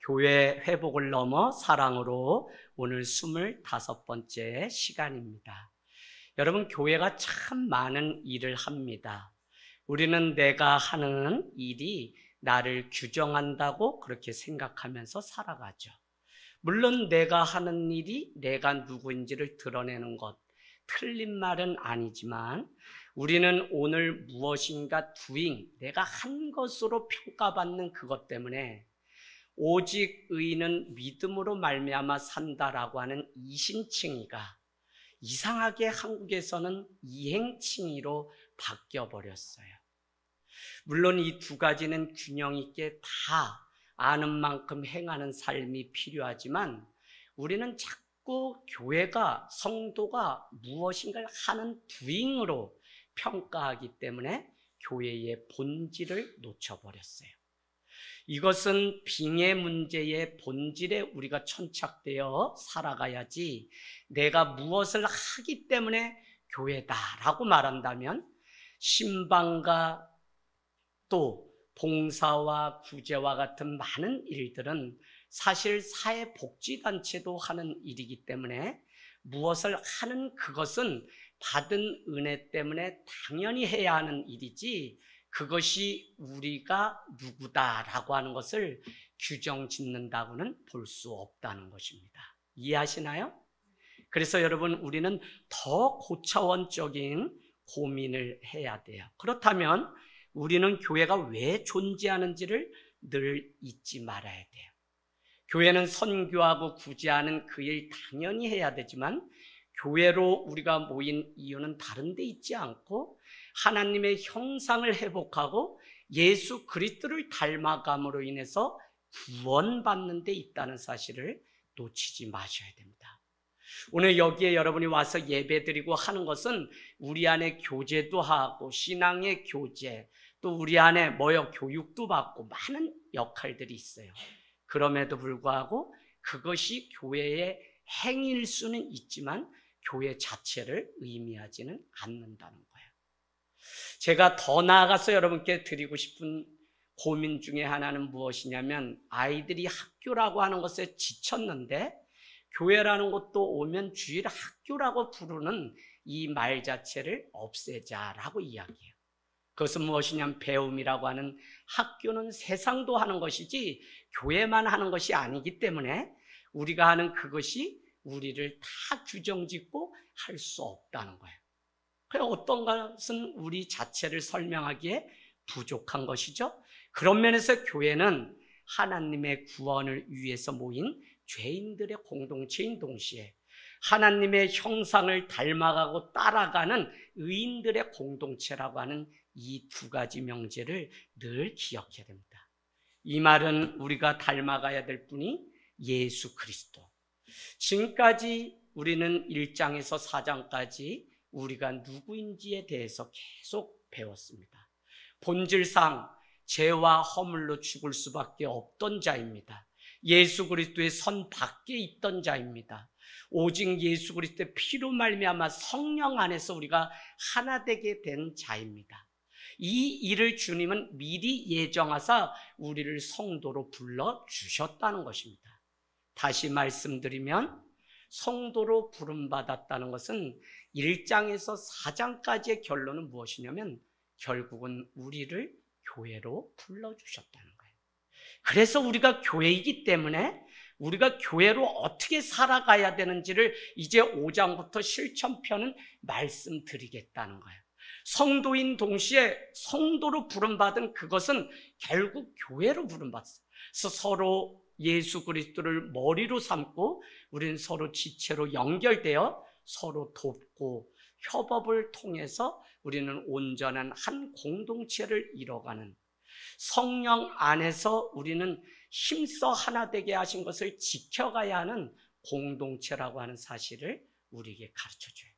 교회 회복을 넘어 사랑으로 오늘 25번째 시간입니다. 여러분, 교회가 참 많은 일을 합니다. 우리는 내가 하는 일이 나를 규정한다고 그렇게 생각하면서 살아가죠. 물론 내가 하는 일이 내가 누구인지를 드러내는 것, 틀린 말은 아니지만 우리는 오늘 무엇인가 doing, 내가 한 것으로 평가받는 그것 때문에 오직 의인은 믿음으로 말미암아 산다라고 하는 이신칭의가 이상하게 한국에서는 이행칭의로 바뀌어버렸어요. 물론 이 두 가지는 균형 있게 다 아는 만큼 행하는 삶이 필요하지만 우리는 자꾸 교회가, 성도가 무엇인가를 하는 doing으로 평가하기 때문에 교회의 본질을 놓쳐버렸어요. 이것은 빙의 문제의 본질에 우리가 천착되어 살아가야지, 내가 무엇을 하기 때문에 교회다라고 말한다면 신방과 또 봉사와 구제와 같은 많은 일들은 사실 사회복지단체도 하는 일이기 때문에 무엇을 하는 그것은 받은 은혜 때문에 당연히 해야 하는 일이지, 그것이 우리가 누구다라고 하는 것을 규정 짓는다고는 볼 수 없다는 것입니다. 이해하시나요? 그래서 여러분, 우리는 더 고차원적인 고민을 해야 돼요. 그렇다면 우리는 교회가 왜 존재하는지를 늘 잊지 말아야 돼요. 교회는 선교하고 구제하는 그 일 당연히 해야 되지만 교회로 우리가 모인 이유는 다른 데 있지 않고 하나님의 형상을 회복하고 예수 그리스도를 닮아감으로 인해서 구원받는 데 있다는 사실을 놓치지 마셔야 됩니다. 오늘 여기에 여러분이 와서 예배드리고 하는 것은 우리 안에 교제도 하고 신앙의 교제, 또 우리 안에 교육도 받고 많은 역할들이 있어요. 그럼에도 불구하고 그것이 교회의 행위일 수는 있지만 교회 자체를 의미하지는 않는다는 거예요. 제가 더 나아가서 여러분께 드리고 싶은 고민 중에 하나는 무엇이냐면, 아이들이 학교라고 하는 것에 지쳤는데 교회라는 것도 오면 주일 학교라고 부르는 이 말 자체를 없애자라고 이야기해요. 그것은 무엇이냐면 배움이라고 하는 학교는 세상도 하는 것이지 교회만 하는 것이 아니기 때문에 우리가 하는 그것이 우리를 다 규정짓고 할 수 없다는 거예요. 그래서 어떤 것은 우리 자체를 설명하기에 부족한 것이죠. 그런 면에서 교회는 하나님의 구원을 위해서 모인 죄인들의 공동체인 동시에 하나님의 형상을 닮아가고 따라가는 의인들의 공동체라고 하는 이 두 가지 명제를 늘 기억해야 됩니다. 이 말은 우리가 닮아가야 될 분이 예수 그리스도. 지금까지 우리는 1장에서 4장까지 우리가 누구인지에 대해서 계속 배웠습니다. 본질상 죄와 허물로 죽을 수밖에 없던 자입니다. 예수 그리스도의 선 밖에 있던 자입니다. 오직 예수 그리스도의 피로 말미암아 성령 안에서 우리가 하나 되게 된 자입니다. 이 일을 주님은 미리 예정하사 우리를 성도로 불러주셨다는 것입니다. 다시 말씀드리면 성도로 부름받았다는 것은 1장에서 4장까지의 결론은 무엇이냐면 결국은 우리를 교회로 불러주셨다는 거예요. 그래서 우리가 교회이기 때문에 우리가 교회로 어떻게 살아가야 되는지를 이제 5장부터 실천편은 말씀드리겠다는 거예요. 성도인 동시에 성도로 부름받은 그것은 결국 교회로 부름받았어요. 그래서 서로 예수 그리스도를 머리로 삼고 우리는 서로 지체로 연결되어 서로 돕고 협업을 통해서 우리는 온전한 한 공동체를 이뤄가는, 성령 안에서 우리는 힘써 하나 되게 하신 것을 지켜가야 하는 공동체라고 하는 사실을 우리에게 가르쳐줘요.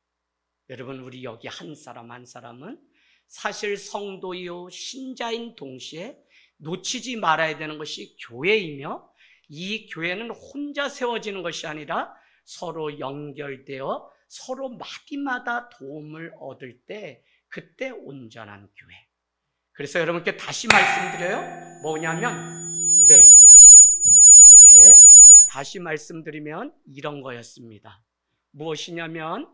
여러분, 우리 여기 한 사람 한 사람은 사실 성도이요 신자인 동시에 놓치지 말아야 되는 것이 교회이며, 이 교회는 혼자 세워지는 것이 아니라 서로 연결되어 서로 마디마다 도움을 얻을 때 그때 온전한 교회. 그래서 여러분께 다시 말씀드려요. 뭐냐면 다시 말씀드리면 이런 거였습니다. 무엇이냐면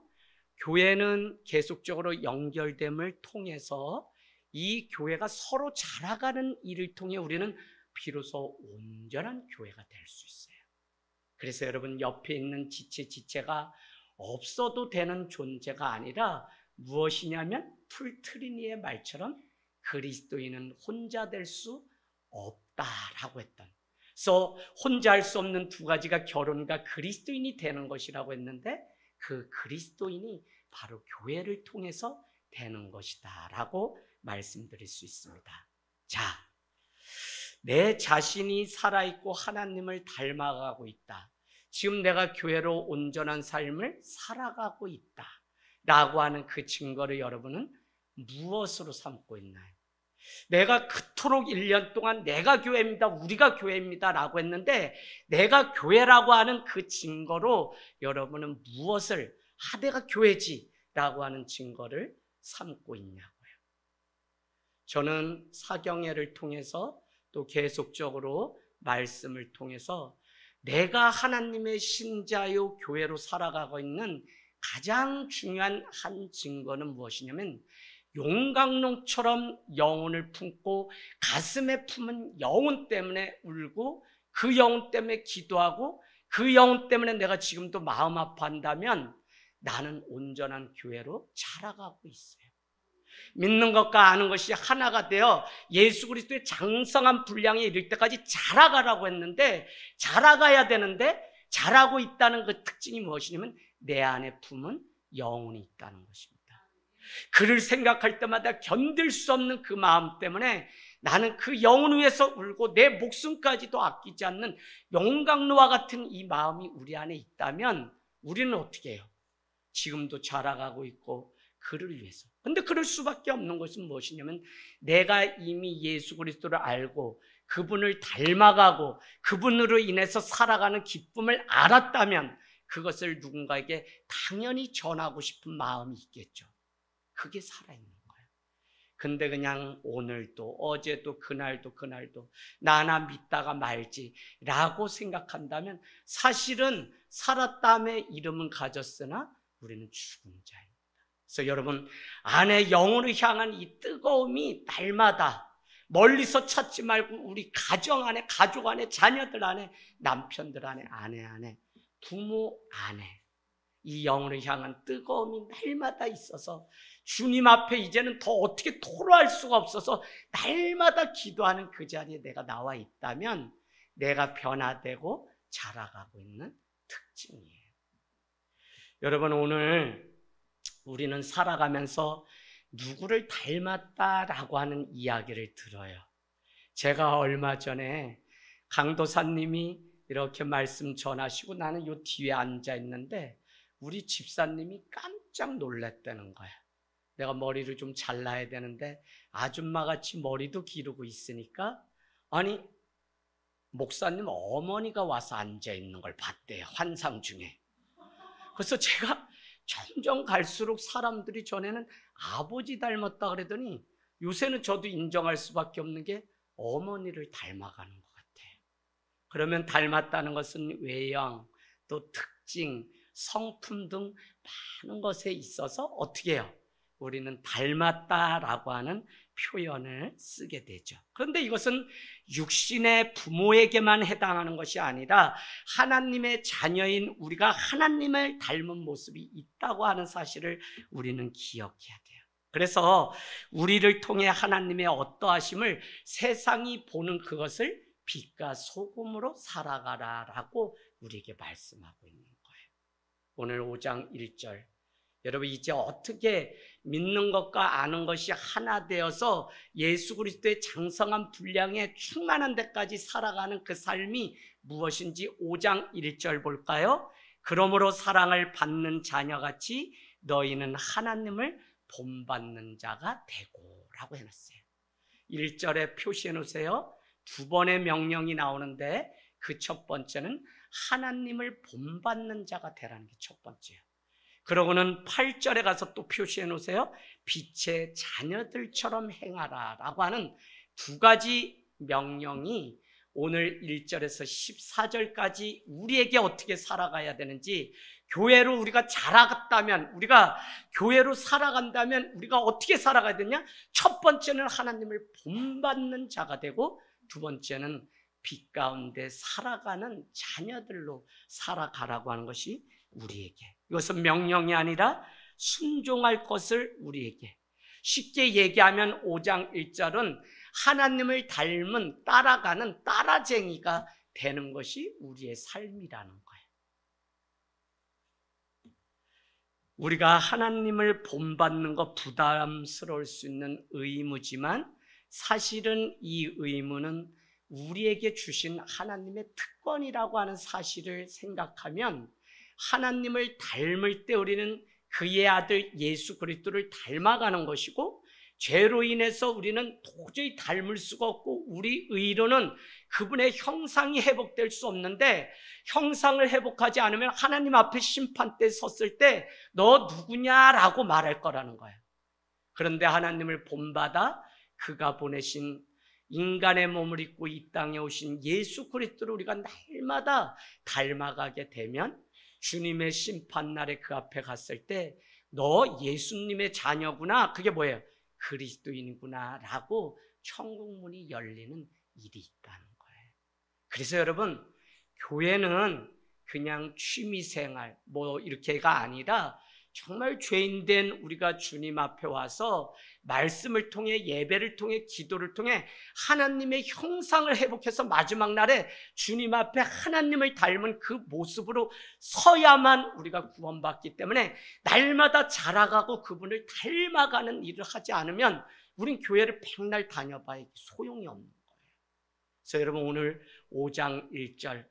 교회는 계속적으로 연결됨을 통해서 이 교회가 서로 자라가는 일을 통해 우리는 비로소 온전한 교회가 될 수 있어요. 그래서 여러분, 옆에 있는 지체가 없어도 되는 존재가 아니라 무엇이냐면 풀트리니의 말처럼 그리스도인은 혼자 될 수 없다라고 했던, 그래서 혼자 할 수 없는 두 가지가 결혼과 그리스도인이 되는 것이라고 했는데, 그 그리스도인이 바로 교회를 통해서 되는 것이다 라고 말씀드릴 수 있습니다. 자, 내 자신이 살아있고 하나님을 닮아가고 있다, 지금 내가 교회로 온전한 삶을 살아가고 있다 라고 하는 그 증거를 여러분은 무엇으로 삼고 있나요? 내가 그토록 1년 동안 내가 교회입니다, 우리가 교회입니다 라고 했는데, 내가 교회라고 하는 그 증거로 여러분은 무엇을, 내가 교회지 라고 하는 증거를 삼고 있냐고요. 저는 사경회를 통해서 또 계속적으로 말씀을 통해서 내가 하나님의 신자요 교회로 살아가고 있는 가장 중요한 한 증거는 무엇이냐면, 용광로처럼 영혼을 품고 가슴에 품은 영혼 때문에 울고 그 영혼 때문에 기도하고 그 영혼 때문에 내가 지금도 마음 아파한다면 나는 온전한 교회로 자라가고 있어요. 믿는 것과 아는 것이 하나가 되어 예수 그리스도의 장성한 분량에 이를 때까지 자라가라고 했는데, 자라가야 되는데 자라고 있다는 그 특징이 무엇이냐면 내 안에 품은 영혼이 있다는 것입니다. 그를 생각할 때마다 견딜 수 없는 그 마음 때문에 나는 그 영혼 위해서 울고 내 목숨까지도 아끼지 않는 용광로와 같은 이 마음이 우리 안에 있다면 우리는 어떻게 해요? 지금도 자라가고 있고 그를 위해서. 근데 그럴 수밖에 없는 것은 무엇이냐면, 내가 이미 예수 그리스도를 알고 그분을 닮아가고 그분으로 인해서 살아가는 기쁨을 알았다면 그것을 누군가에게 당연히 전하고 싶은 마음이 있겠죠. 그게 살아있는 거예요. 근데 그냥 오늘도 어제도 그날도 나나 믿다가 말지 라고 생각한다면 사실은 살았다음에 이름은 가졌으나 우리는 죽은 자입니다. 그래서 여러분, 안에 영혼을 향한 이 뜨거움이 날마다 멀리서 찾지 말고 우리 가정 안에, 가족 안에, 자녀들 안에, 남편들 안에, 아내 안에, 부모 안에 이 영혼을 향한 뜨거움이 날마다 있어서 주님 앞에 이제는 더 어떻게 토로할 수가 없어서 날마다 기도하는 그 자리에 내가 나와 있다면 내가 변화되고 자라가고 있는 특징이에요. 여러분, 오늘 우리는 살아가면서 누구를 닮았다라고 하는 이야기를 들어요. 제가 얼마 전에 강도사님이 이렇게 말씀 전하시고 나는 요 뒤에 앉아 있는데 우리 집사님이 깜짝 놀랐다는 거야. 내가 머리를 좀 잘라야 되는데 아줌마같이 머리도 기르고 있으니까, 아니 목사님 어머니가 와서 앉아 있는 걸 봤대요, 환상 중에. 그래서 제가 점점 갈수록 사람들이 전에는 아버지 닮았다 그러더니 요새는 저도 인정할 수밖에 없는 게 어머니를 닮아가는 것 같아요. 그러면 닮았다는 것은 외형, 또 특징, 성품 등 많은 것에 있어서 어떻게 해요? 우리는 닮았다라고 하는 표현을 쓰게 되죠. 그런데 이것은 육신의 부모에게만 해당하는 것이 아니라 하나님의 자녀인 우리가 하나님을 닮은 모습이 있다고 하는 사실을 우리는 기억해야 돼요. 그래서 우리를 통해 하나님의 어떠하심을 세상이 보는 그것을 빛과 소금으로 살아가라라고 우리에게 말씀하고 있는 거예요. 오늘 5장 1절, 여러분 이제 어떻게 믿는 것과 아는 것이 하나 되어서 예수 그리스도의 장성한 분량에 충만한 데까지 살아가는 그 삶이 무엇인지 5장 1절 볼까요? 그러므로 사랑을 받는 자녀같이 너희는 하나님을 본받는 자가 되고 라고 해놨어요. 1절에 표시해 놓으세요. 두 번의 명령이 나오는데 그 첫 번째는 하나님을 본받는 자가 되라는 게 첫 번째예요. 그러고는 8절에 가서 또 표시해 놓으세요. 빛의 자녀들처럼 행하라 라고 하는 두 가지 명령이 오늘 1절에서 14절까지 우리에게 어떻게 살아가야 되는지, 교회로 우리가 자라갔다면, 우리가 교회로 살아간다면 우리가 어떻게 살아가야 되냐? 첫 번째는 하나님을 본받는 자가 되고, 두 번째는 빛 가운데 살아가는 자녀들로 살아가라고 하는 것이 우리에게, 이것은 명령이 아니라 순종할 것을 우리에게. 쉽게 얘기하면 5장 1절은 하나님을 닮은, 따라가는 따라쟁이가 되는 것이 우리의 삶이라는 거예요. 우리가 하나님을 본받는 것 부담스러울 수 있는 의무지만, 사실은 이 의무는 우리에게 주신 하나님의 특권이라고 하는 사실을 생각하면, 하나님을 닮을 때 우리는 그의 아들 예수 그리스도를 닮아가는 것이고, 죄로 인해서 우리는 도저히 닮을 수가 없고, 우리 의로는 그분의 형상이 회복될 수 없는데, 형상을 회복하지 않으면 하나님 앞에 심판대에 섰을 때 너 누구냐라고 말할 거라는 거예요. 그런데 하나님을 본받아 그가 보내신 인간의 몸을 입고 이 땅에 오신 예수 그리스도를 우리가 날마다 닮아가게 되면, 주님의 심판날에 그 앞에 갔을 때 너 예수님의 자녀구나, 그게 뭐예요? 그리스도인이구나 라고 천국 문이 열리는 일이 있다는 거예요. 그래서 여러분, 교회는 그냥 취미생활 이렇게가 아니라 정말 죄인된 우리가 주님 앞에 와서 말씀을 통해, 예배를 통해, 기도를 통해 하나님의 형상을 회복해서 마지막 날에 주님 앞에 하나님을 닮은 그 모습으로 서야만 우리가 구원받기 때문에, 날마다 자라가고 그분을 닮아가는 일을 하지 않으면 우린 교회를 백날 다녀봐야 소용이 없는 거예요. 그래서 여러분, 오늘 5장 1절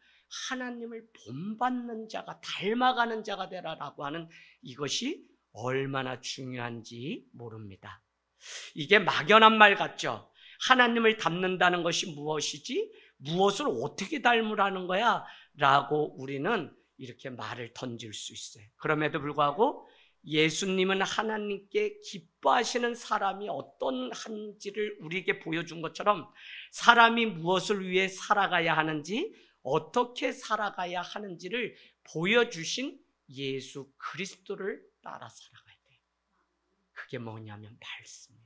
하나님을 본받는 자가, 닮아가는 자가 되라라고 하는 이것이 얼마나 중요한지 모릅니다. 이게 막연한 말 같죠? 하나님을 닮는다는 것이 무엇이지? 무엇을 어떻게 닮으라는 거야? 라고 우리는 이렇게 말을 던질 수 있어요. 그럼에도 불구하고 예수님은 하나님께 기뻐하시는 사람이 어떤 한지를 우리에게 보여준 것처럼, 사람이 무엇을 위해 살아가야 하는지, 어떻게 살아가야 하는지를 보여주신 예수 그리스도를 따라 살아가야 돼요. 그게 뭐냐면 말씀이에요.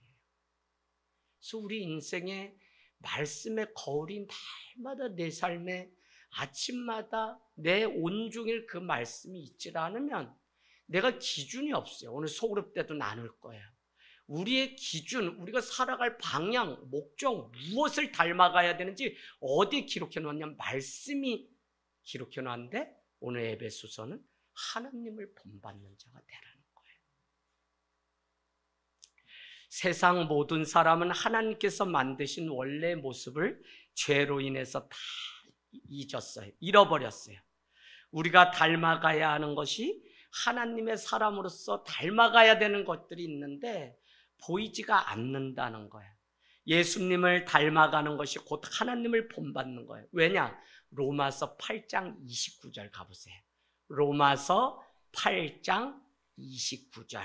그래서 우리 인생에 말씀의 거울이 날마다 내 삶에, 아침마다 내 온종일 그 말씀이 있지 않으면 내가 기준이 없어요. 오늘 소그룹 때도 나눌 거예요. 우리의 기준, 우리가 살아갈 방향, 목적, 무엇을 닮아가야 되는지 어디에 기록해 놓았냐면 말씀이 기록해 놓았는데, 오늘 에베소서는 하나님을 본받는 자가 되라는 거예요. 세상 모든 사람은 하나님께서 만드신 원래의 모습을 죄로 인해서 다 잊었어요. 잃어버렸어요. 우리가 닮아가야 하는 것이, 하나님의 사람으로서 닮아가야 되는 것들이 있는데 보이지가 않는다는 거예요. 예수님을 닮아가는 것이 곧 하나님을 본받는 거예요. 왜냐? 로마서 8장 29절 가보세요. 로마서 8장 29절.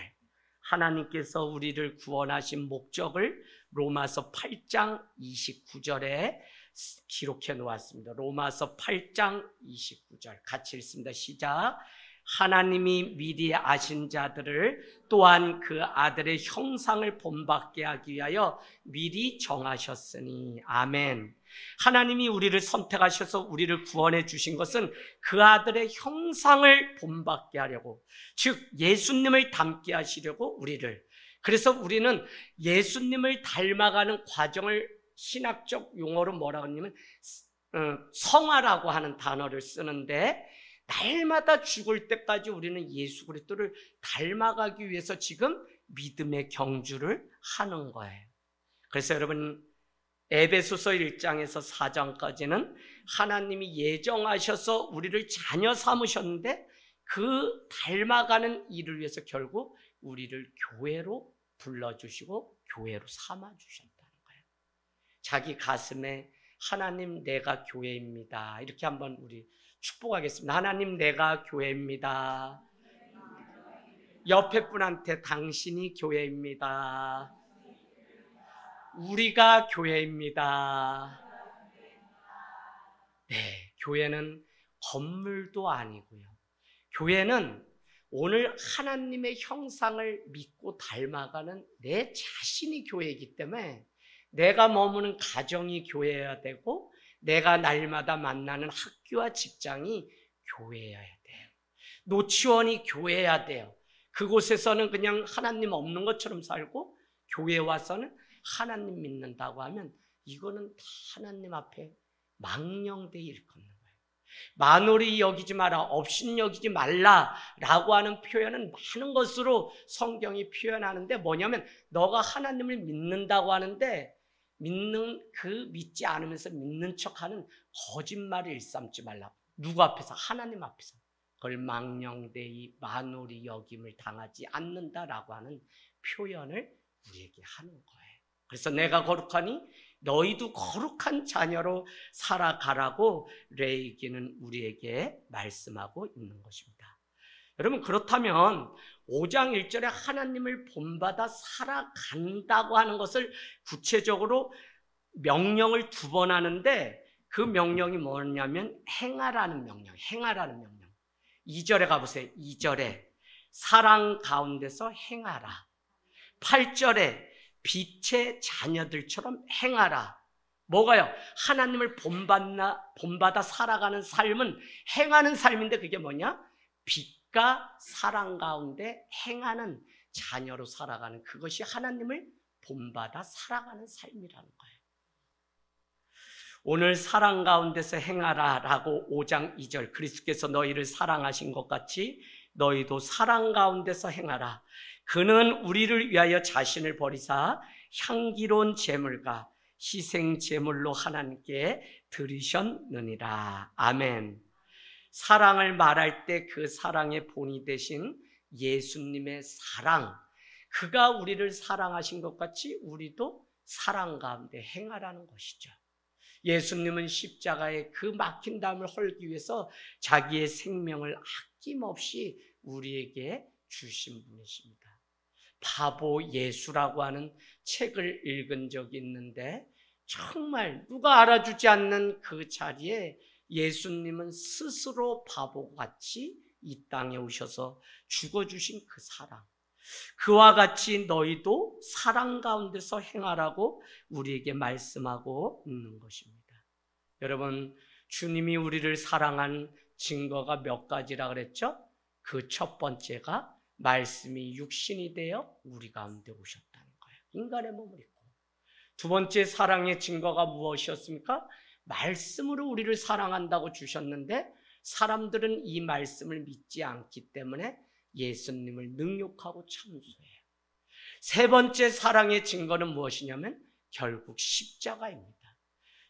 하나님께서 우리를 구원하신 목적을 로마서 8장 29절에 기록해 놓았습니다. 로마서 8장 29절 같이 읽습니다. 시작. 하나님이 미리 아신 자들을 또한 그 아들의 형상을 본받게 하기 위하여 미리 정하셨으니. 아멘. 하나님이 우리를 선택하셔서 우리를 구원해 주신 것은 그 아들의 형상을 본받게 하려고, 즉 예수님을 닮게 하시려고 우리를. 그래서 우리는 예수님을 닮아가는 과정을 신학적 용어로 뭐라고 하냐면 성화라고 하는 단어를 쓰는데, 날마다 죽을 때까지 우리는 예수 그리스도를 닮아가기 위해서 지금 믿음의 경주를 하는 거예요. 그래서 여러분, 에베소서 1장에서 4장까지는 하나님이 예정하셔서 우리를 자녀 삼으셨는데, 그 닮아가는 일을 위해서 결국 우리를 교회로 불러주시고 교회로 삼아주셨다는 거예요. 자기 가슴에 하나님 내가 교회입니다, 이렇게 한번 우리 축복하겠습니다. 하나님 내가 교회입니다. 옆에 분한테 당신이 교회입니다. 우리가 교회입니다. 네, 교회는 건물도 아니고요. 교회는 오늘 하나님의 형상을 믿고 닮아가는 내 자신이 교회이기 때문에 내가 머무는 가정이 교회여야 되고 내가 날마다 만나는 학교와 직장이 교회여야 돼요. 노치원이 교회여야 돼요. 그곳에서는 그냥 하나님 없는 것처럼 살고 교회 와서는 하나님 믿는다고 하면 이거는 다 하나님 앞에 망령되이 일컫는 거예요. 만홀히 여기지 마라, 업신여기지 말라라고 하는 표현은 많은 것으로 성경이 표현하는데 뭐냐면 너가 하나님을 믿는다고 하는데 믿지 않으면서 믿는 척하는 거짓말을 일삼지 말라. 누구 앞에서? 하나님 앞에서. 그걸 망령되이 만홀히 여김을 당하지 않는다라고 하는 표현을 우리에게 하는 거예요. 그래서 내가 거룩하니 너희도 거룩한 자녀로 살아가라고 레위기는 우리에게 말씀하고 있는 것입니다. 여러분, 그렇다면 5장 1절에 하나님을 본받아 살아간다고 하는 것을 구체적으로 명령을 2번 하는데 그 명령이 뭐냐면 행하라는 명령, 행하라는 명령. 2절에 가보세요. 2절에 사랑 가운데서 행하라. 8절에 빛의 자녀들처럼 행하라. 뭐가요? 하나님을 본받아 살아가는 삶은 행하는 삶인데 그게 뭐냐? 빛과 사랑 가운데 행하는 자녀로 살아가는 그것이 하나님을 본받아 살아가는 삶이라는 거예요. 오늘 사랑 가운데서 행하라 라고 5장 2절 그리스도께서 너희를 사랑하신 것 같이 너희도 사랑 가운데서 행하라. 그는 우리를 위하여 자신을 버리사 향기로운 제물과 희생 제물로 하나님께 드리셨느니라. 아멘. 사랑을 말할 때 그 사랑의 본이 되신 예수님의 사랑, 그가 우리를 사랑하신 것 같이 우리도 사랑 가운데 행하라는 것이죠. 예수님은 십자가에 그 막힌 담을 헐기 위해서 자기의 생명을 아낌없이 우리에게 주신 분이십니다. 바보 예수라고 하는 책을 읽은 적이 있는데 정말 누가 알아주지 않는 그 자리에 예수님은 스스로 바보같이 이 땅에 오셔서 죽어주신 그 사랑, 그와 같이 너희도 사랑 가운데서 행하라고 우리에게 말씀하고 있는 것입니다. 여러분, 주님이 우리를 사랑한 증거가 몇 가지라 그랬죠? 그 첫 번째가 말씀이 육신이 되어 우리 가운데 오셨다는 거예요. 인간의 몸을 입고. 두 번째 사랑의 증거가 무엇이었습니까? 말씀으로 우리를 사랑한다고 주셨는데 사람들은 이 말씀을 믿지 않기 때문에 예수님을 능욕하고 참소해요. 세 번째 사랑의 증거는 무엇이냐면 결국 십자가입니다.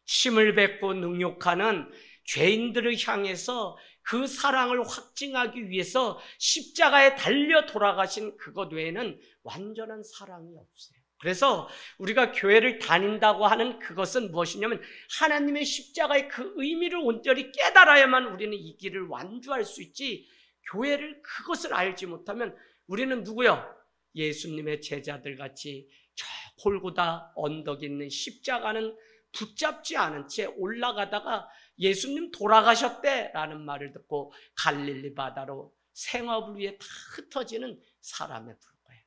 침을 뱉고 능욕하는 죄인들을 향해서 그 사랑을 확증하기 위해서 십자가에 달려 돌아가신 그것 외에는 완전한 사랑이 없어요. 그래서 우리가 교회를 다닌다고 하는 그것은 무엇이냐면 하나님의 십자가의 그 의미를 온전히 깨달아야만 우리는 이 길을 완주할 수 있지, 교회를 그것을 알지 못하면 우리는 누구요? 예수님의 제자들 같이 저 골고다 언덕에 있는 십자가는 붙잡지 않은 채 올라가다가 예수님 돌아가셨대라는 말을 듣고 갈릴리 바다로 생업을 위해 다 흩어지는 사람에 불과해요.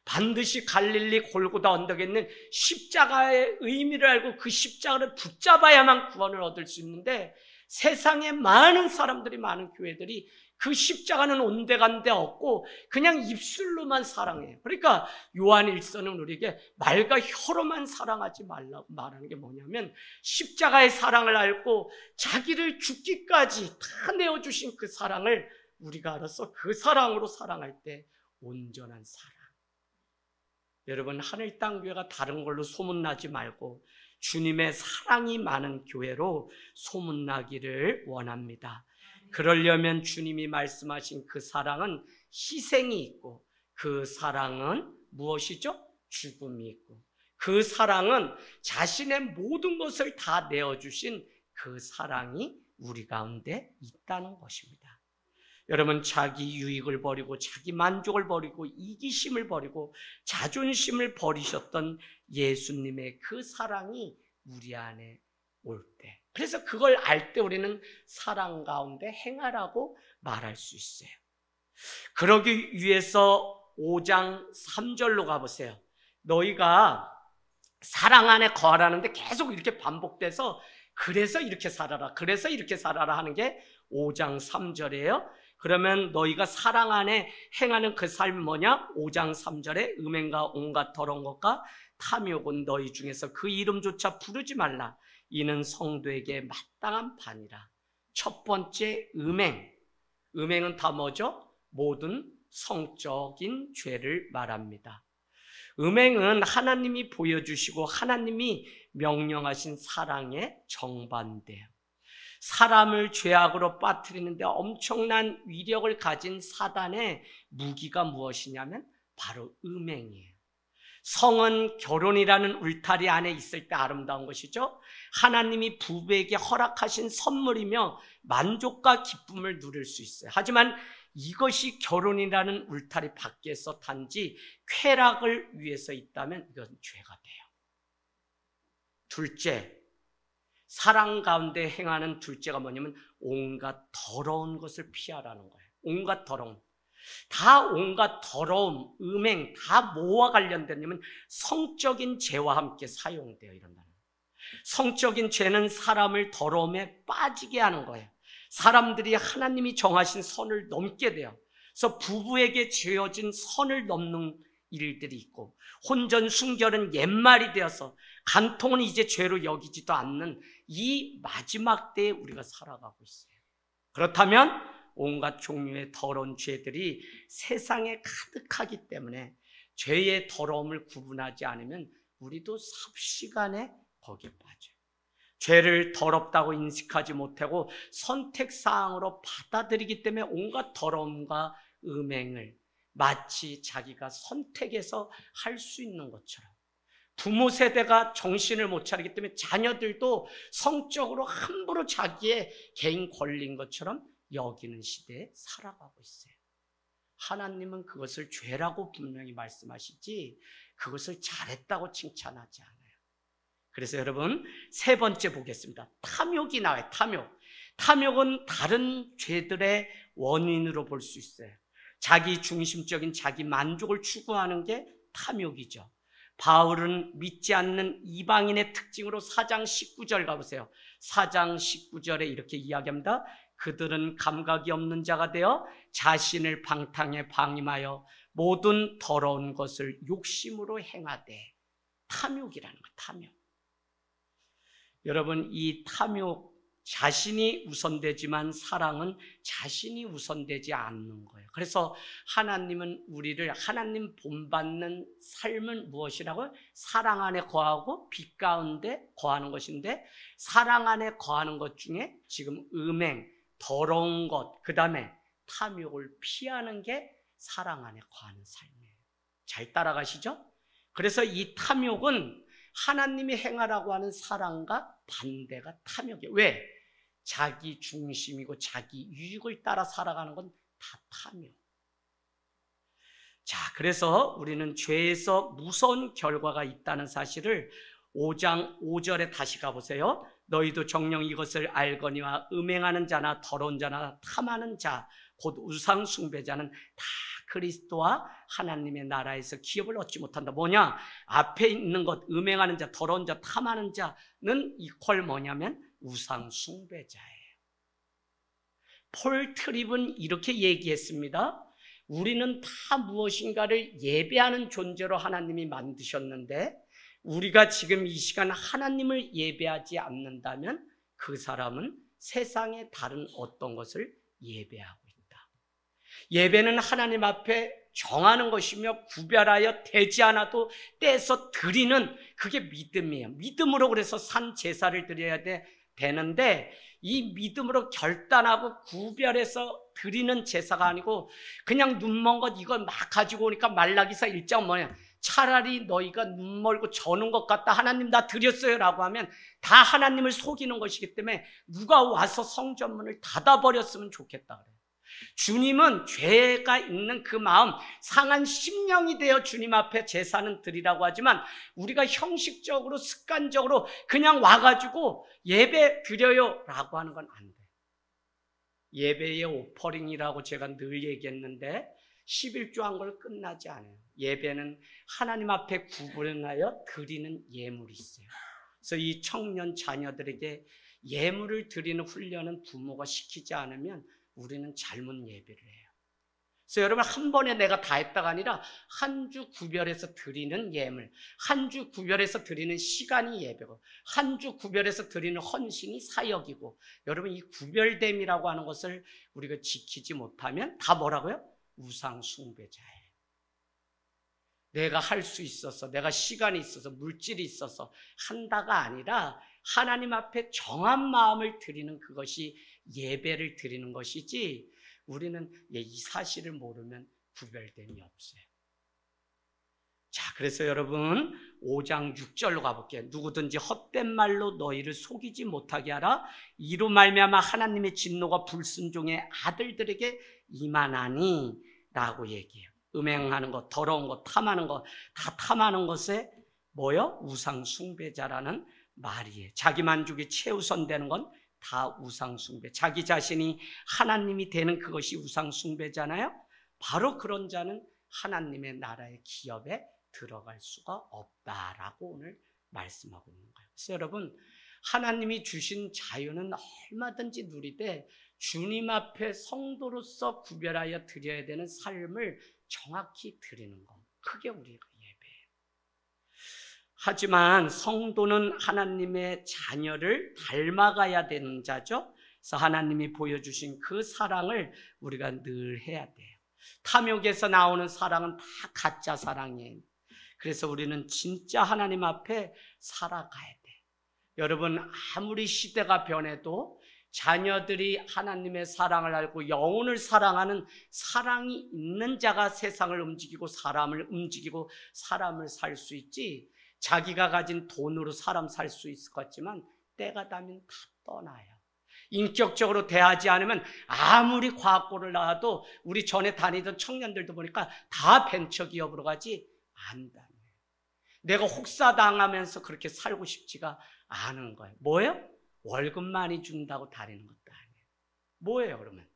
반드시 갈릴리 골고다 언덕에 있는 십자가의 의미를 알고 그 십자가를 붙잡아야만 구원을 얻을 수 있는데 세상에 많은 사람들이, 많은 교회들이 그 십자가는 온데간데 없고 그냥 입술로만 사랑해요. 그러니까 요한 1서는 우리에게 말과 혀로만 사랑하지 말라고 말하는 게 뭐냐면 십자가의 사랑을 알고 자기를 죽기까지 다 내어주신 그 사랑을 우리가 알아서 그 사랑으로 사랑할 때 온전한 사랑. 여러분, 하늘 땅 교회가 다른 걸로 소문나지 말고 주님의 사랑이 많은 교회로 소문나기를 원합니다. 그러려면 주님이 말씀하신 그 사랑은 희생이 있고 그 사랑은 무엇이죠? 죽음이 있고 그 사랑은 자신의 모든 것을 다 내어주신 그 사랑이 우리 가운데 있다는 것입니다. 여러분, 자기 유익을 버리고 자기 만족을 버리고 이기심을 버리고 자존심을 버리셨던 예수님의 그 사랑이 우리 안에 올 때. 그래서 그걸 알 때 우리는 사랑 가운데 행하라고 말할 수 있어요. 그러기 위해서 5장 3절로 가보세요. 너희가 사랑 안에 거하라는데 계속 이렇게 반복돼서 그래서 이렇게 살아라, 그래서 이렇게 살아라 하는 게 5장 3절이에요. 그러면 너희가 사랑 안에 행하는 그 삶이 뭐냐? 5장 3절에 음행과 온갖 더러운 것과 탐욕은 너희 중에서 그 이름조차 부르지 말라. 이는 성도에게 마땅한 반이라. 첫 번째 음행. 음행은 다 뭐죠? 모든 성적인 죄를 말합니다. 음행은 하나님이 보여주시고 하나님이 명령하신 사랑에 정반대예요. 사람을 죄악으로 빠뜨리는데 엄청난 위력을 가진 사단의 무기가 무엇이냐면 바로 음행이에요. 성은 결혼이라는 울타리 안에 있을 때 아름다운 것이죠. 하나님이 부부에게 허락하신 선물이며 만족과 기쁨을 누릴 수 있어요. 하지만 이것이 결혼이라는 울타리 밖에서 단지 쾌락을 위해서 있다면 이건 죄가 돼요. 둘째, 사랑 가운데 행하는 둘째가 뭐냐면 온갖 더러운 것을 피하라는 거예요. 온갖 더러움. 다 온갖 더러움, 음행 다 뭐와 관련되냐면 성적인 죄와 함께 사용되어 이런다는 거예요. 성적인 죄는 사람을 더러움에 빠지게 하는 거예요. 사람들이 하나님이 정하신 선을 넘게 돼요. 그래서 부부에게 죄어진 선을 넘는 일들이 있고, 혼전 순결은 옛말이 되어서 간통은 이제 죄로 여기지도 않는 이 마지막 때에 우리가 살아가고 있어요. 그렇다면 온갖 종류의 더러운 죄들이 세상에 가득하기 때문에 죄의 더러움을 구분하지 않으면 우리도 삽시간에 거기에 빠져요. 죄를 더럽다고 인식하지 못하고 선택사항으로 받아들이기 때문에 온갖 더러움과 음행을 마치 자기가 선택해서 할 수 있는 것처럼, 부모 세대가 정신을 못 차리기 때문에 자녀들도 성적으로 함부로 자기의 개인 권리인 것처럼 여기는 시대에 살아가고 있어요. 하나님은 그것을 죄라고 분명히 말씀하시지 그것을 잘했다고 칭찬하지 않아요. 그래서 여러분, 세 번째 보겠습니다. 탐욕이 나와요. 탐욕은 다른 죄들의 원인으로 볼 수 있어요. 자기 중심적인 자기 만족을 추구하는 게 탐욕이죠. 바울은 믿지 않는 이방인의 특징으로 4장 19절 가보세요. 4장 19절에 이렇게 이야기합니다. 그들은 감각이 없는 자가 되어 자신을 방탕에 방임하여 모든 더러운 것을 욕심으로 행하되. 탐욕이라는 거예요. 탐욕. 여러분, 이 탐욕, 자신이 우선되지만 사랑은 자신이 우선되지 않는 거예요. 그래서 하나님은 우리를, 하나님 본받는 삶은 무엇이라고요? 사랑 안에 거하고 빛 가운데 거하는 것인데, 사랑 안에 거하는 것 중에 지금 음행, 더러운 것, 그 다음에 탐욕을 피하는 게 사랑 안에 거하는 삶이에요. 잘 따라가시죠? 그래서 이 탐욕은 하나님이 행하라고 하는 사랑과 반대가 탐욕이에요. 왜? 자기 중심이고 자기 유익을 따라 살아가는 건 다 탐욕. 자, 그래서 우리는 죄에서 무서운 결과가 있다는 사실을 5장 5절에 다시 가보세요. 너희도 정녕 이것을 알거니와 음행하는 자나 더러운 자나 탐하는 자, 곧 우상 숭배자는 다 그리스도와 하나님의 나라에서 기업을 얻지 못한다. 뭐냐? 앞에 있는 것, 음행하는 자, 더러운 자, 탐하는 자는 이퀄 뭐냐면 우상 숭배자예요. 폴 트립은 이렇게 얘기했습니다. 우리는 다 무엇인가를 예배하는 존재로 하나님이 만드셨는데, 우리가 지금 이 시간 하나님을 예배하지 않는다면 그 사람은 세상의 다른 어떤 것을 예배하고 있다. 예배는 하나님 앞에 정하는 것이며 구별하여 되지 않아도 떼서 드리는, 그게 믿음이에요. 믿음으로 그래서 산 제사를 드려야 되는데, 이 믿음으로 결단하고 구별해서 드리는 제사가 아니고 그냥 눈먼 것 이거 막 가지고 오니까 말라기서 1장 뭐냐, 차라리 너희가 눈 멀고 저는 것 같다, 하나님 나 드렸어요 라고 하면 다 하나님을 속이는 것이기 때문에 누가 와서 성전문을 닫아버렸으면 좋겠다 그래요. 주님은 죄가 있는 그 마음, 상한 심령이 되어 주님 앞에 제사는 드리라고 하지만 우리가 형식적으로 습관적으로 그냥 와가지고 예배 드려요 라고 하는 건 안 돼. 예배의 오퍼링이라고 제가 늘 얘기했는데 11조 한 걸 끝나지 않아요. 예배는 하나님 앞에 구분하여 드리는 예물이 있어요. 그래서 이 청년 자녀들에게 예물을 드리는 훈련은 부모가 시키지 않으면 우리는 잘못 예배를 해요. 그래서 여러분, 한 번에 내가 다 했다가 아니라 한 주 구별해서 드리는 예물, 한 주 구별해서 드리는 시간이 예배고, 한 주 구별해서 드리는 헌신이 사역이고, 여러분 이 구별됨이라고 하는 것을 우리가 지키지 못하면 다 뭐라고요? 우상 숭배자예요. 내가 할 수 있어서, 내가 시간이 있어서, 물질이 있어서 한다가 아니라 하나님 앞에 정한 마음을 드리는 그것이 예배를 드리는 것이지, 우리는 이 사실을 모르면 구별됨이 없어요. 자, 그래서 여러분 5장 6절로 가볼게요. 누구든지 헛된 말로 너희를 속이지 못하게 하라. 이로 말미암아 하나님의 진노가 불순종의 아들들에게 임하나니 라고 얘기해요. 음행하는 것, 더러운 것, 탐하는 것, 다 탐하는 것에 뭐요? 우상 숭배자라는 말이에요. 자기 만족이 최우선되는 건 다 우상 숭배. 자기 자신이 하나님이 되는 그것이 우상 숭배잖아요. 바로 그런 자는 하나님의 나라의 기업에 들어갈 수가 없다라고 오늘 말씀하고 있는 거예요. 그래서 여러분, 하나님이 주신 자유는 얼마든지 누리되 주님 앞에 성도로서 구별하여 드려야 되는 삶을 정확히 드리는 것, 그게 우리가 예배예요. 하지만 성도는 하나님의 자녀를 닮아가야 되는 자죠. 그래서 하나님이 보여주신 그 사랑을 우리가 늘 해야 돼요. 탐욕에서 나오는 사랑은 다 가짜 사랑이에요. 그래서 우리는 진짜 하나님 앞에 살아가야 돼요. 여러분, 아무리 시대가 변해도 자녀들이 하나님의 사랑을 알고 영혼을 사랑하는 사랑이 있는 자가 세상을 움직이고 사람을 움직이고 사람을 살 수 있지, 자기가 가진 돈으로 사람 살 수 있을 것 같지만 때가 되면 다 떠나요. 인격적으로 대하지 않으면 아무리 과학고를 나와도 우리 전에 다니던 청년들도 보니까 다 벤처기업으로 가지 않다. 내가 혹사당하면서 그렇게 살고 싶지가 않은 거예요. 뭐예요? 월급 많이 준다고 다니는 것도 아니에요. 뭐예요 그러면?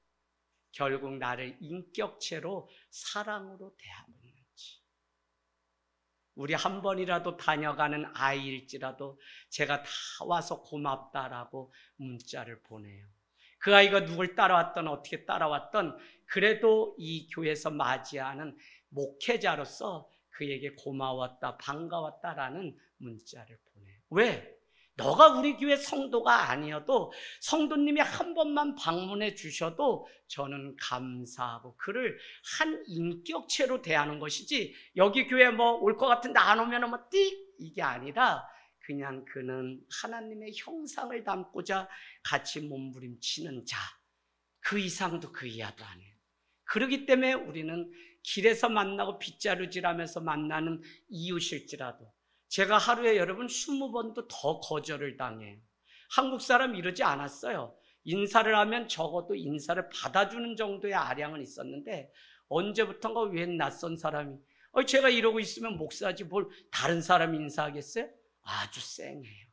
결국 나를 인격체로 사랑으로 대하고 있는지. 우리 한 번이라도 다녀가는 아이일지라도 제가 다 와서 고맙다라고 문자를 보내요. 그 아이가 누굴 따라왔던 어떻게 따라왔던 그래도 이 교회에서 맞이하는 목회자로서 그에게 고마웠다, 반가웠다라는 문자를 보내요. 왜? 너가 우리 교회 성도가 아니어도 성도님이 한 번만 방문해 주셔도 저는 감사하고 그를 한 인격체로 대하는 것이지, 여기 교회 뭐 올 것 같은데 안 오면 뭐 띡 이게 아니라 그냥 그는 하나님의 형상을 담고자 같이 몸부림치는 자, 그 이상도 그 이하도 아니에요. 그렇기 때문에 우리는 길에서 만나고 빗자루질하면서 만나는 이웃일지라도 제가 하루에 여러분 20번도 더 거절을 당해요. 한국 사람 이러지 않았어요. 인사를 하면 적어도 인사를 받아주는 정도의 아량은 있었는데 언제부턴가 웬 낯선 사람이 제가 이러고 있으면 목사지 뭘 다른 사람이 인사하겠어요? 아주 쌩해요.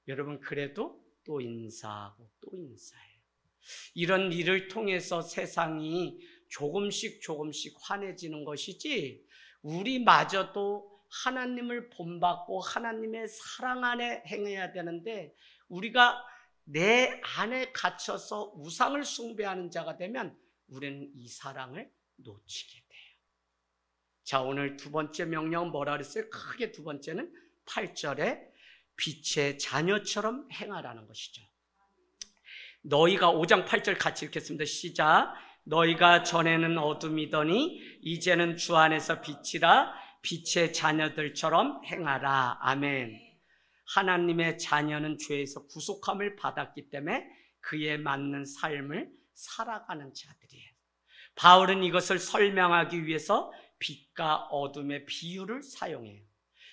여러분, 그래도 또 인사하고 또 인사해요. 이런 일을 통해서 세상이 조금씩 환해지는 것이지, 우리마저도 하나님을 본받고 하나님의 사랑 안에 행해야 되는데 우리가 내 안에 갇혀서 우상을 숭배하는 자가 되면 우리는 이 사랑을 놓치게 돼요. 자, 오늘 두 번째 명령은 뭐라 그랬어요? 크게 두 번째는 8절에 빛의 자녀처럼 행하라는 것이죠. 너희가 5장 8절 같이 읽겠습니다. 시작. 너희가 전에는 어둠이더니 이제는 주 안에서 빛이라. 빛의 자녀들처럼 행하라. 아멘. 하나님의 자녀는 죄에서 구속함을 받았기 때문에 그에 맞는 삶을 살아가는 자들이에요. 바울은 이것을 설명하기 위해서 빛과 어둠의 비유를 사용해요.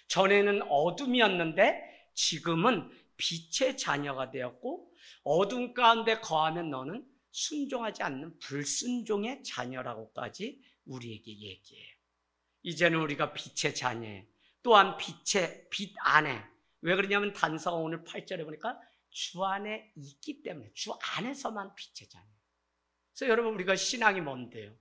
전에는 어둠이었는데 지금은 빛의 자녀가 되었고, 어둠 가운데 거하면 너는 순종하지 않는 불순종의 자녀라고까지 우리에게 얘기해요. 이제는 우리가 빛의 자녀예요. 또한 빛 안에. 왜 그러냐면 단서가 오늘 8절에 보니까 주 안에 있기 때문에, 주 안에서만 빛의 자녀예요. 그래서 여러분, 우리가 신앙이 뭔데요?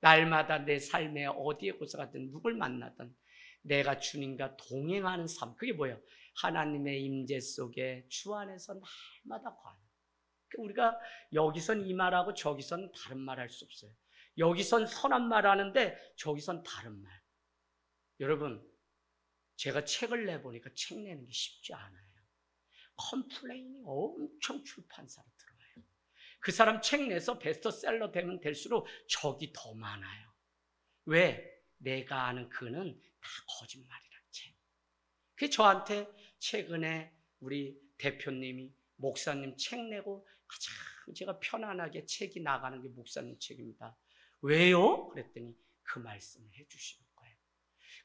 날마다 내 삶에 어디에 곳에 가든 누굴 만나든 내가 주님과 동행하는 삶. 그게 뭐예요? 하나님의 임재 속에 주 안에서 날마다 거하는. 우리가 여기선 이 말하고 저기선 다른 말 할 수 없어요. 여기선 선한 말 하는데 저기선 다른 말. 여러분, 제가 책을 내보니까 책 내는 게 쉽지 않아요. 컴플레인이 엄청 출판사로 들어와요. 그 사람 책 내서 베스트셀러 되면 될수록 적이 더 많아요. 왜? 내가 아는 그는 다 거짓말이란 책. 그게 저한테 최근에 우리 대표님이 목사님 책 내고 가장 제가 편안하게 책이 나가는 게 목사님 책입니다. 왜요? 그랬더니 그 말씀을 해주시는 거예요.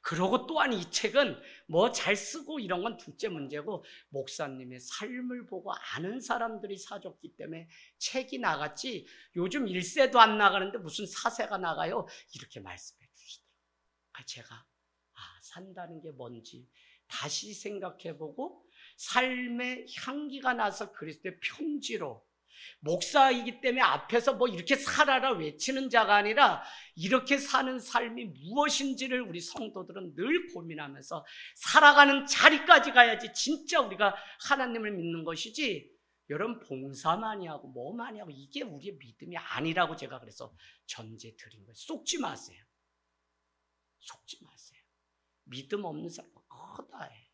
그러고 또한 이 책은 뭐 잘 쓰고 이런 건 둘째 문제고 목사님의 삶을 보고 아는 사람들이 사줬기 때문에 책이 나갔지 요즘 1세도 안 나가는데 무슨 4세가 나가요? 이렇게 말씀해 주시더라고요. 제가 산다는 게 뭔지 다시 생각해보고 삶의 향기가 나서 그리스도의 편지로 목사이기 때문에 앞에서 뭐 이렇게 살아라 외치는 자가 아니라 이렇게 사는 삶이 무엇인지를 우리 성도들은 늘 고민하면서 살아가는 자리까지 가야지 진짜 우리가 하나님을 믿는 것이지 여러분 봉사 많이 하고 뭐 많이 하고 이게 우리의 믿음이 아니라고 제가 그래서 전제 드린 거예요. 속지 마세요. 속지 마세요. 믿음 없는 사람은 허다해.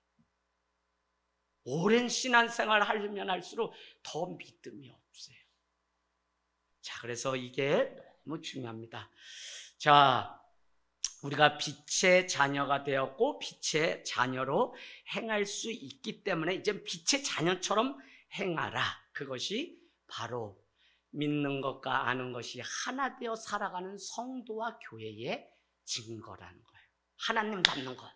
오랜 신앙생활 하려면 할수록 더 믿음이 없어요. 자, 그래서 이게 너무 중요합니다. 자, 우리가 빛의 자녀가 되었고 빛의 자녀로 행할 수 있기 때문에 이제 빛의 자녀처럼 행하라. 그것이 바로 믿는 것과 아는 것이 하나 되어 살아가는 성도와 교회의 증거라는 거예요. 하나님 닮는 것,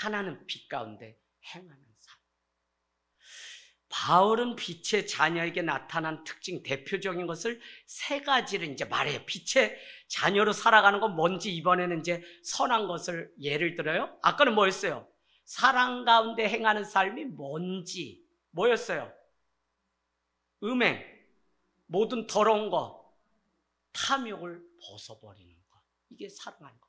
하나는 빛 가운데 행하는 삶. 바울은 빛의 자녀에게 나타난 특징, 대표적인 것을 세 가지를 이제 말해요. 빛의 자녀로 살아가는 건 뭔지 이번에는 이제 선한 것을 예를 들어요. 아까는 뭐였어요? 사랑 가운데 행하는 삶이 뭔지 뭐였어요? 음행, 모든 더러운 것, 탐욕을 벗어버리는 것. 이게 사랑하는 것.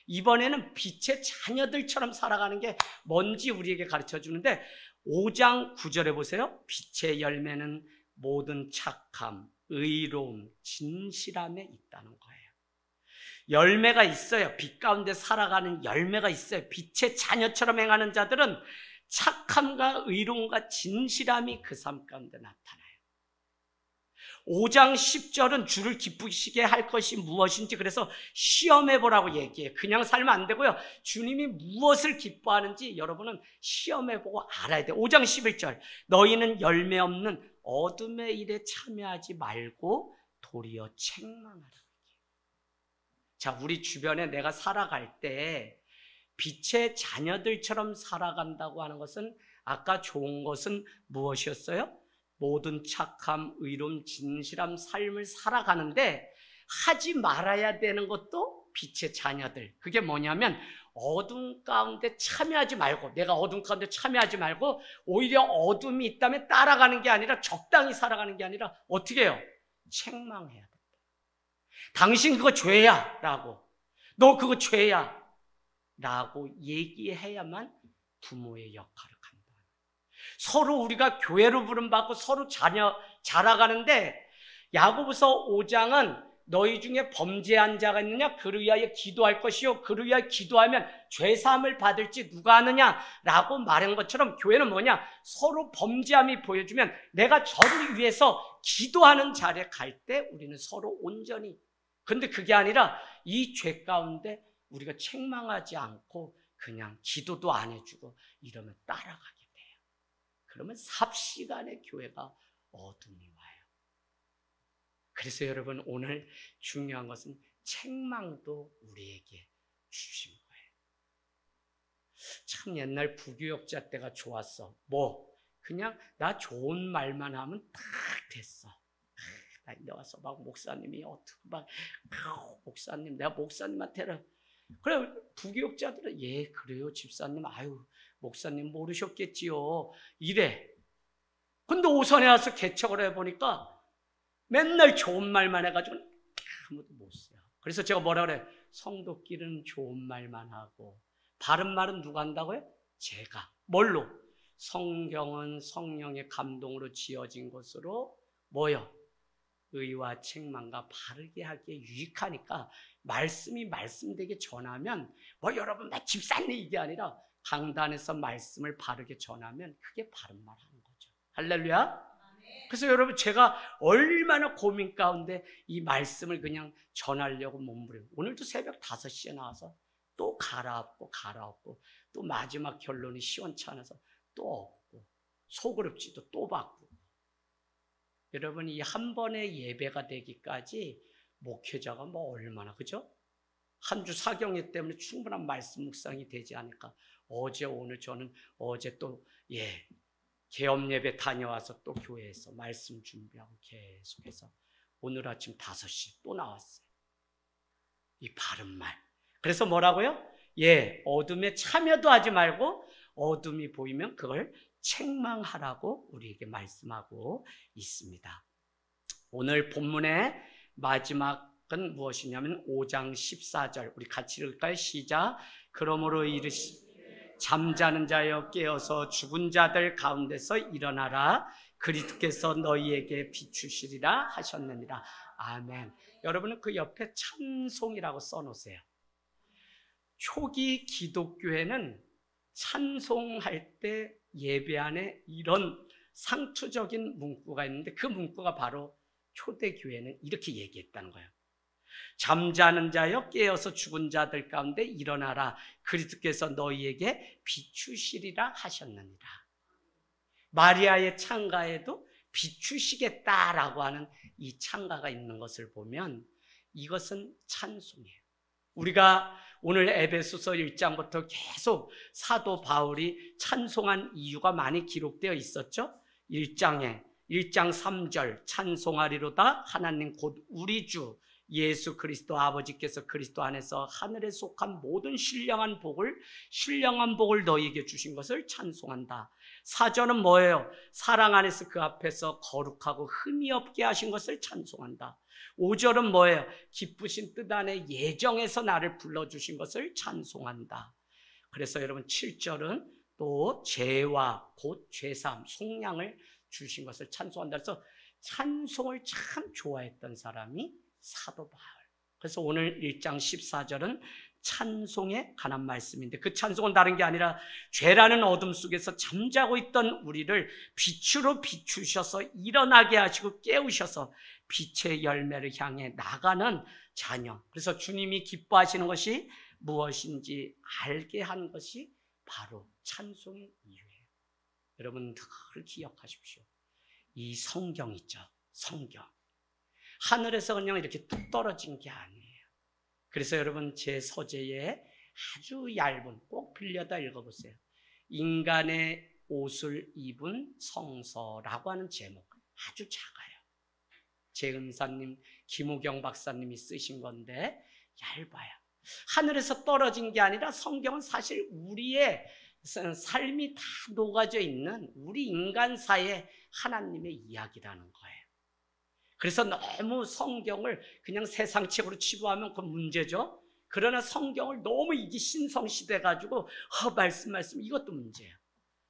이번에는 빛의 자녀들처럼 살아가는 게 뭔지 우리에게 가르쳐 주는데 5장 9절에 보세요. 빛의 열매는 모든 착함, 의로움, 진실함에 있다는 거예요. 열매가 있어요. 빛 가운데 살아가는 열매가 있어요. 빛의 자녀처럼 행하는 자들은 착함과 의로움과 진실함이 그 삶 가운데 나타나요. 5장 10절은 주를 기쁘시게 할 것이 무엇인지 그래서 시험해보라고 얘기해요. 그냥 살면 안 되고요. 주님이 무엇을 기뻐하는지 여러분은 시험해보고 알아야 돼요. 5장 11절 너희는 열매 없는 어둠의 일에 참여하지 말고 도리어 책망하라. 자, 우리 주변에 내가 살아갈 때 빛의 자녀들처럼 살아간다고 하는 것은 아까 좋은 것은 무엇이었어요? 모든 착함, 의로움, 진실함 삶을 살아가는데 하지 말아야 되는 것도 빛의 자녀들. 그게 뭐냐면 어둠 가운데 참여하지 말고 내가 어둠 가운데 참여하지 말고 오히려 어둠이 있다면 따라가는 게 아니라 적당히 살아가는 게 아니라 어떻게 해요? 책망해야 된다. 당신 그거 죄야 라고 너 그거 죄야 라고 얘기해야만 부모의 역할을 한다. 서로 우리가 교회로 부름받고 서로 자라가는데 야고보서 5장은 너희 중에 범죄한 자가 있느냐? 그를 위하여 기도할 것이요 그를 위하여 기도하면 죄사함을 받을지 누가 아느냐라고 말한 것처럼 교회는 뭐냐? 서로 범죄함이 보여주면 내가 저를 위해서 기도하는 자리에 갈 때 우리는 서로 온전히 근데 그게 아니라 이 죄 가운데 우리가 책망하지 않고 그냥 기도도 안 해주고 이러면 따라가게 돼요. 그러면 삽시간에 교회가 어둠이 와요. 그래서 여러분 오늘 중요한 것은 책망도 우리에게 주신 거예요. 참 옛날 부교역자 때가 좋았어. 뭐 그냥 나 좋은 말만 하면 딱 됐어. 근데 와서 막 목사님이 어떻게 막 목사님 내가 목사님한테는 그래 부교육자들은 예 그래요 집사님 아유 목사님 모르셨겠지요 이래. 근데 오선에 와서 개척을 해보니까 맨날 좋은 말만 해가지고 아무도 못 써요. 그래서 제가 뭐라 그래? 성도끼리는 좋은 말만 하고 바른 말은 누가 한다고요? 제가. 뭘로? 성경은 성령의 감동으로 지어진 것으로 뭐요? 의와 책망과 바르게 하기에 유익하니까 말씀이 말씀되게 전하면 뭐 여러분 나 집사님 이게 아니라 강단에서 말씀을 바르게 전하면 그게 바른 말 하는 거죠. 할렐루야. 그래서 여러분 제가 얼마나 고민 가운데 이 말씀을 그냥 전하려고 몸부림. 오늘도 새벽 5시에 나와서 또 갈아엎고 또 마지막 결론이 시원찮아서 또 없고 소그룹지도 또 바꾸고. 여러분 이 한 번의 예배가 되기까지 목회자가 뭐 얼마나 그죠? 한 주 사경회 때문에 충분한 말씀 묵상이 되지 않을까. 어제 오늘 저는 어제 또 개업 예배 다녀와서 또 교회에서 말씀 준비하고 계속해서 오늘 아침 5시 또 나왔어요. 이 바른 말. 그래서 뭐라고요? 어둠에 참여도 하지 말고 어둠이 보이면 그걸 책망하라고 우리에게 말씀하고 있습니다. 오늘 본문의 마지막은 무엇이냐면 5장 14절 우리 같이 읽을까요? 시작. 그러므로 이르시 잠자는 자여 깨어서 죽은 자들 가운데서 일어나라. 그리스도께서 너희에게 비추시리라 하셨느니라. 아멘. 여러분은 그 옆에 찬송이라고 써놓으세요. 초기 기독교회는 찬송할 때 예배 안에 이런 상투적인 문구가 있는데 그 문구가 바로 초대교회는 이렇게 얘기했다는 거예요. 잠자는 자여 깨어서 죽은 자들 가운데 일어나라. 그리스도께서 너희에게 비추시리라 하셨느니라. 마리아의 창가에도 비추시겠다라고 하는 이 창가가 있는 것을 보면 이것은 찬송이에요. 우리가 오늘 에베소서 1장부터 계속 사도 바울이 찬송한 이유가 많이 기록되어 있었죠. 1장 3절 찬송하리로다 하나님 곧 우리 주 예수 그리스도 아버지께서 그리스도 안에서 하늘에 속한 모든 신령한 복을 너희에게 주신 것을 찬송한다. 4절은 뭐예요? 사랑 안에서 그 앞에서 거룩하고 흠이 없게 하신 것을 찬송한다. 5절은 뭐예요? 기쁘신 뜻 안에 예정에서 나를 불러주신 것을 찬송한다. 그래서 여러분 7절은 또 죄와 곧 죄사함, 속량을 주신 것을 찬송한다. 그래서 찬송을 참 좋아했던 사람이 사도 바울. 그래서 오늘 1장 14절은 찬송에 관한 말씀인데 그 찬송은 다른 게 아니라 죄라는 어둠 속에서 잠자고 있던 우리를 빛으로 비추셔서 일어나게 하시고 깨우셔서 빛의 열매를 향해 나가는 자녀. 그래서 주님이 기뻐하시는 것이 무엇인지 알게 한 것이 바로 찬송의 이유예요. 여러분 늘 기억하십시오. 이 성경 있죠. 성경. 하늘에서 그냥 이렇게 뚝 떨어진 게 아니에요. 그래서 여러분 제 서재에 아주 얇은 꼭 빌려다 읽어보세요. 인간의 옷을 입은 성서라고 하는 제목. 아주 작아요. 제 은사님 김우경 박사님이 쓰신 건데 얇아요. 하늘에서 떨어진 게 아니라 성경은 사실 우리의 삶이 다 녹아져 있는 우리 인간사의 하나님의 이야기라는 거예요. 그래서 너무 성경을 그냥 세상책으로 치부하면 그 문제죠. 그러나 성경을 너무 이게 신성시돼가지고 말씀 이것도 문제예요.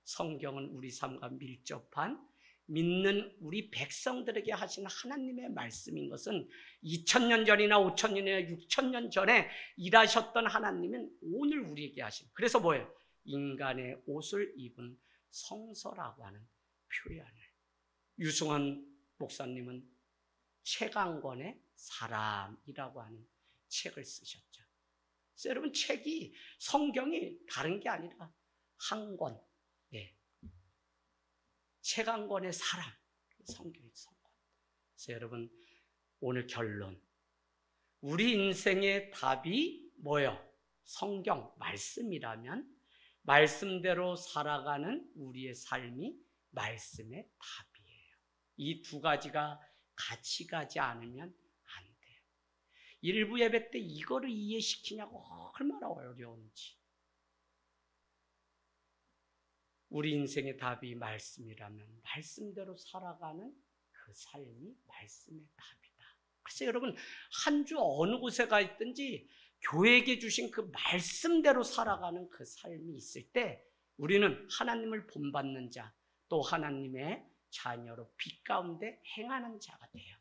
성경은 우리 삶과 밀접한 믿는 우리 백성들에게 하신 하나님의 말씀인 것은 2000년 전이나 5000년이나 6000년 전에 일하셨던 하나님은 오늘 우리에게 하신. 그래서 뭐예요? 인간의 옷을 입은 성서라고 하는 표현을. 유승헌 목사님은 최강권의 사람이라고 하는 책을 쓰셨죠. 그래서 여러분 책이 성경이 다른 게 아니라 한 권. 최강권의 사람. 성경이 성권. 그래서 여러분 오늘 결론. 우리 인생의 답이 뭐예요? 성경 말씀이라면 말씀대로 살아가는 우리의 삶이 말씀의 답이에요. 이 두 가지가 같이 가지 않으면 안 돼요. 일부 예배 때 이거를 이해시키냐고 얼마나 어려운지. 우리 인생의 답이 말씀이라면 말씀대로 살아가는 그 삶이 말씀의 답이다. 그래서 여러분, 한 주 어느 곳에 가 있든지 교회에게 주신 그 말씀대로 살아가는 그 삶이 있을 때 우리는 하나님을 본받는 자, 또 하나님의 자녀로 빛 가운데 행하는 자가 돼요.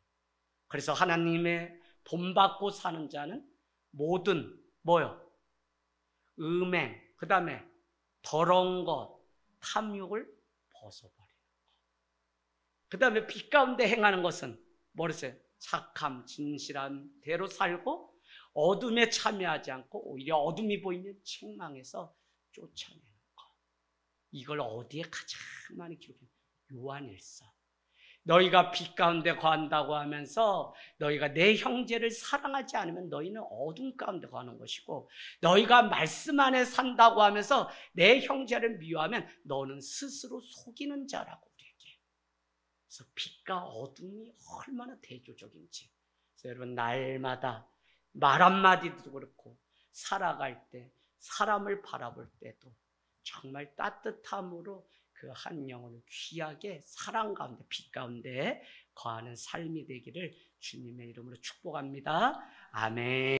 그래서 하나님의 본받고 사는 자는 모든 뭐요? 음행, 그 다음에 더러운 것, 탐욕을 벗어버리는 것. 그 다음에 빛 가운데 행하는 것은 뭐랬어요? 착함, 진실한 대로 살고 어둠에 참여하지 않고 오히려 어둠이 보이면 책망해서 쫓아내는 것. 이걸 어디에 가장 많이 기록해요? 요한일서. 너희가 빛 가운데 거한다고 하면서 너희가 내 형제를 사랑하지 않으면 너희는 어둠 가운데 거하는 것이고, 너희가 말씀 안에 산다고 하면서 내 형제를 미워하면 너는 스스로 속이는 자라고 우리에게. 그래서 빛과 어둠이 얼마나 대조적인지. 그래서 여러분, 날마다 말 한마디도 그렇고 살아갈 때, 사람을 바라볼 때도 정말 따뜻함으로 그 한 영혼을 귀하게 사랑 가운데, 빛 가운데 거하는 삶이 되기를 주님의 이름으로 축복합니다. 아멘.